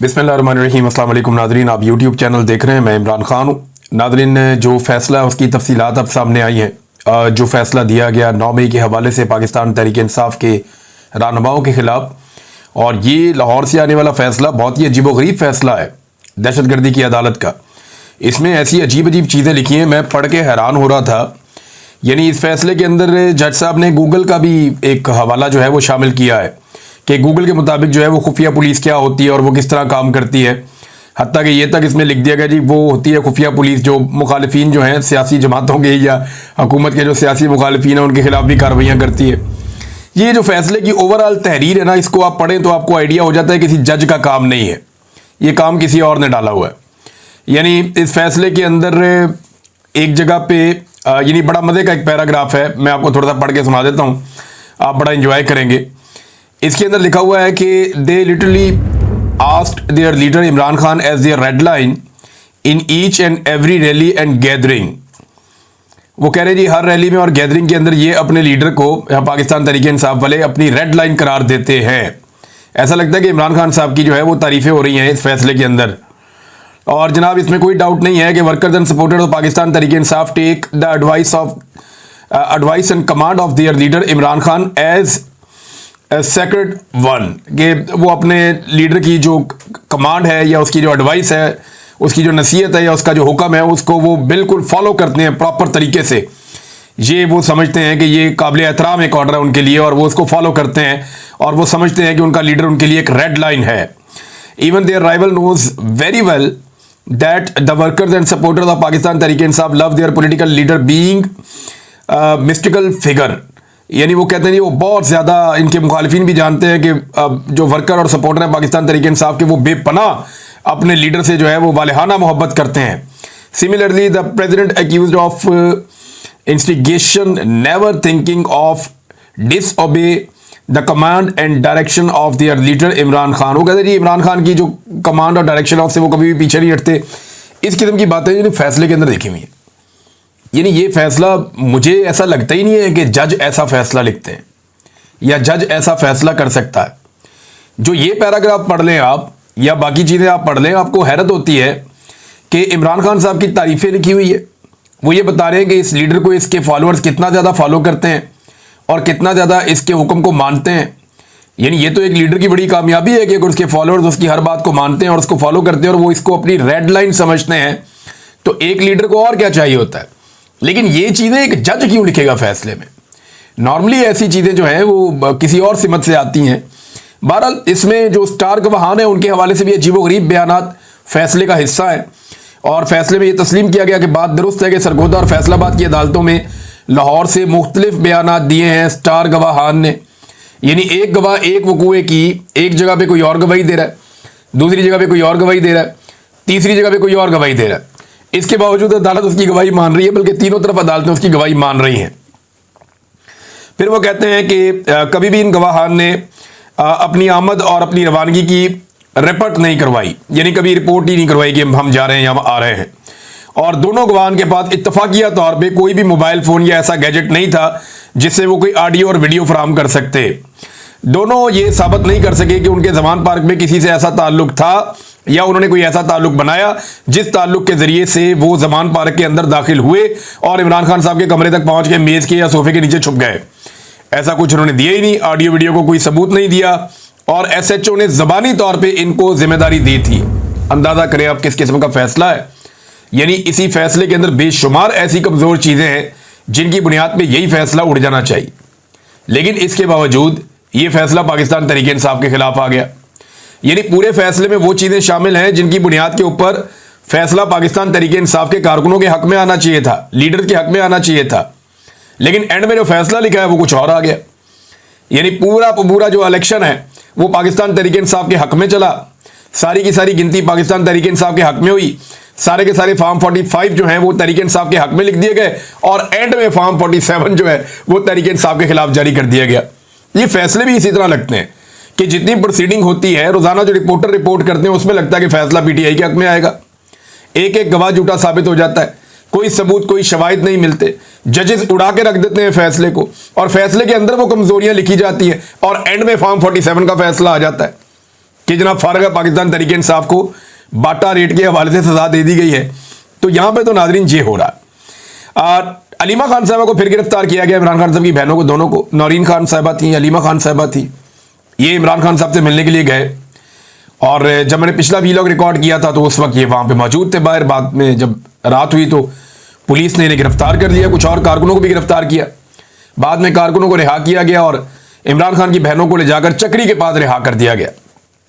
बिस्मिल्लाहिर्रहमानिर्रहीम। अस्सलाम वालेकुम नाज़रीन, आप यूट्यूब चैनल देख रहे हैं, मैं इमरान खान हूँ। नाज़रीन, जो फ़ैसला है उसकी तफसीलात अब सामने आई हैं। जो फ़ैसला दिया गया 9 मई के हवाले से पाकिस्तान तहरीक इंसाफ के रहनुमाओं के ख़िलाफ़, और ये लाहौर से आने वाला फ़ैसला बहुत ही अजीबोगरीब फ़ैसला है दहशतगर्दी की अदालत का। इसमें ऐसी अजीब अजीब चीज़ें लिखी हैं, मैं पढ़ के हैरान हो रहा था। यानी इस फैसले के अंदर जज साहब ने गूगल का भी एक हवाला जो है वो शामिल किया है कि गूगल के मुताबिक जो है वो खुफिया पुलिस क्या होती है और वो किस तरह काम करती है। हत्ता कि ये तक इसमें लिख दिया गया जी वो होती है खुफिया पुलिस जो मुखालिफिन जो हैं सियासी जमातों के या हुकूमत के जो सियासी मुखालिफिन हैं उनके खिलाफ भी कार्रवाइयाँ करती है। ये जो फैसले की ओवरऑल तहरीर है ना, इसको आप पढ़ें तो आपको आइडिया हो जाता है किसी जज का काम नहीं है, ये काम किसी और ने डाला हुआ है। यानी इस फैसले के अंदर एक जगह पे यानी बड़ा मज़े का एक पैराग्राफ है, मैं आपको थोड़ा सा पढ़ के सुना देता हूँ, आप बड़ा इंजॉय करेंगे। इसके अंदर लिखा हुआ है कि they literally asked their leader Imran Khan as their red line in each and every rally and gathering. वो कह रहे जी हर रैली में और गैदरिंग के अंदर ये अपने लीडर को पाकिस्तान तहरीक इंसाफ वाले अपनी रेड लाइन करार देते हैं। ऐसा लगता है कि इमरान खान साहब की जो है वो तारीफ़ें हो रही हैं इस फैसले के अंदर। और जनाब इसमें कोई डाउट नहीं है कि workers and supporters of Pakistan Tehreek Insaf take the advice and command of their leader Imran Khan as sacred one, कि वो अपने लीडर की जो कमांड है या उसकी जो एडवाइस है, उसकी जो नसीहत है या उसका जो हुक्म है, उसको वो बिल्कुल फॉलो करते हैं प्रॉपर तरीके से। ये वो समझते हैं कि ये काबिल एहतराम एक ऑर्डर है उनके लिए और वो उसको फॉलो करते हैं और वो समझते हैं कि उनका लीडर उनके लिए एक रेड लाइन है। Even their rival knows very well that the workers and supporters of Pakistan Tehreek Insaf love their political leader being mystical figure। यानी वो कहते हैं वो बहुत ज़्यादा, इनके मुखालिफिन भी जानते हैं कि जो वर्कर और सपोर्टर हैं पाकिस्तान तहरीक इंसाफ के वो बेपनाह अपने लीडर से जो है वो वालिहाना मोहब्बत करते हैं। Similarly the president accused of instigation never thinking of disobey the command and direction of their leader Imran Khan. वो कहते हैं जी इमरान खान की जो कमांड और डायरेक्शन ऑफ से वो कभी भी पीछे नहीं हटते। इस किस्म की बातें जो फैसले के अंदर देखी हुई हैं। यानी ये फैसला, मुझे ऐसा लगता ही नहीं है कि जज ऐसा फैसला लिखते हैं या जज ऐसा फैसला कर सकता है। जो ये पैराग्राफ पढ़ लें आप या बाकी चीज़ें आप पढ़ लें, आपको हैरत होती है कि इमरान खान साहब की तारीफ़ें लिखी हुई है। वो ये बता रहे हैं कि इस लीडर को इसके फॉलोअर्स कितना ज़्यादा फॉलो करते हैं और कितना ज़्यादा इसके हुक्म को मानते हैं। यानी ये तो एक लीडर की बड़ी कामयाबी है कि अगर उसके फॉलोअर्स उसकी हर बात को मानते हैं और उसको फॉलो करते हैं और वो इसको अपनी रेड लाइन समझते हैं, तो एक लीडर को और क्या चाहिए होता है। लेकिन ये चीज़ें एक जज क्यों लिखेगा फैसले में? नॉर्मली ऐसी चीज़ें जो हैं वो किसी और सिमत से आती हैं। बहरहाल इसमें जो स्टार गवाहान है उनके हवाले से भी अजीबोगरीब बयानात फैसले का हिस्सा है और फैसले में ये तस्लीम किया गया कि बात दुरुस्त है कि सरगोदा और फैसलाबाद की अदालतों में लाहौर से मुख्तलिफ बयानात दिए हैं स्टार गवाहान ने। यानी एक गवाह एक वकूए की एक जगह पे कोई और गवाही दे रहा है, दूसरी जगह पे कोई और गवाही दे रहा है, तीसरी जगह पे कोई और गवाही दे रहा है। इसके बावजूद अदालत उसकी गवाही मान रही है, बल्कि तीनों तरफ अदालतें उसकी गवाही मान रही हैं। फिर वो कहते हैं कि कभी भी इन गवाहान ने अपनी आमद और अपनी रवानगी की रिपोर्ट नहीं करवाई, यानी कभी रिपोर्ट ही नहीं करवाई कि हम जा रहे हैं या हम आ रहे हैं। और दोनों गवाहान के पास इत्तफाकिया तौर पे कोई भी मोबाइल फ़ोन या ऐसा गैजेट नहीं था जिससे वो कोई ऑडियो और वीडियो फराहम कर सकते। दोनों ये साबित नहीं कर सके कि उनके जमान पार्क में किसी से ऐसा ताल्लुक था या उन्होंने कोई ऐसा ताल्लुक बनाया जिस ताल्लुक के जरिए से वो जमान पार्क के अंदर दाखिल हुए और इमरान खान साहब के कमरे तक पहुंच के मेज़ के या सोफे के नीचे छुप गए। ऐसा कुछ उन्होंने दिया ही नहीं, ऑडियो वीडियो को कोई सबूत नहीं दिया और SHO ने ज़बानी तौर पर इनको जिम्मेदारी दी थी। अंदाज़ा करें आप किस किस्म का फैसला है। यानी इसी फैसले के अंदर बेशुमार ऐसी कमज़ोर चीज़ें हैं जिनकी बुनियाद पे यही फैसला उड़ जाना चाहिए, लेकिन इसके बावजूद ये फैसला पाकिस्तान तहरीक इंसाफ के खिलाफ आ गया। यानी पूरे फैसले में वो चीज़ें शामिल हैं जिनकी बुनियाद के ऊपर फैसला पाकिस्तान तहरीक इंसाफ के कारकुनों के हक में आना चाहिए था, लीडर के हक में आना चाहिए था, लेकिन एंड में जो फैसला लिखा है वो कुछ और आ गया। यानी पूरा जो इलेक्शन है वो पाकिस्तान तहरीक इंसाफ के हक में चला, सारी की सारी गिनती पाकिस्तान तहरीक इंसाफ के हक में हुई, सारे के सारे फॉर्म 45 जो हैं वो तहरीक इंसाफ के हक में लिख दिए गए और एंड में फॉर्म 47 जो है वो तहरीक इंसाफ के खिलाफ जारी कर दिया गया। ये फैसले भी इसी तरह लगते हैं कि जितनी प्रोसीडिंग होती है रोजाना जो रिपोर्टर रिपोर्ट करते हैं उसमें लगता है कि फैसला PTI के हक में आएगा। एक एक गवाह झूठा साबित हो जाता है, कोई सबूत कोई शवाहिद नहीं मिलते, जजेस उड़ा के रख देते हैं फैसले को और फैसले के अंदर वो कमजोरियां लिखी जाती हैं और एंड में फॉर्म 47 का फैसला आ जाता है। कि जनाब फारग पाकिस्तान तहरीक इंसाफ को बाटा रेट के हवाले से सजा दे दी गई है। तो यहां पे तो नाजरीन ये हो रहा है। अलीमा खान साहबा को फिर गिरफ्तार किया गया, इमरान खान साहब की बहनों को, दोनों को। नौरीन खान साहबा थी, अलीमा खान साहबा थी, ये इमरान खान साहब से मिलने के लिए गए और जब मैंने पिछला वीलॉग रिकॉर्ड किया था तो उस वक्त ये वहां पे मौजूद थे बाहर। बाद में जब रात हुई तो पुलिस ने इन्हें गिरफ्तार कर लिया, कुछ और कारकुनों को भी गिरफ्तार किया। बाद में कारकुनों को रिहा किया गया और इमरान खान की बहनों को ले जाकर चक्री के पास रिहा कर दिया गया।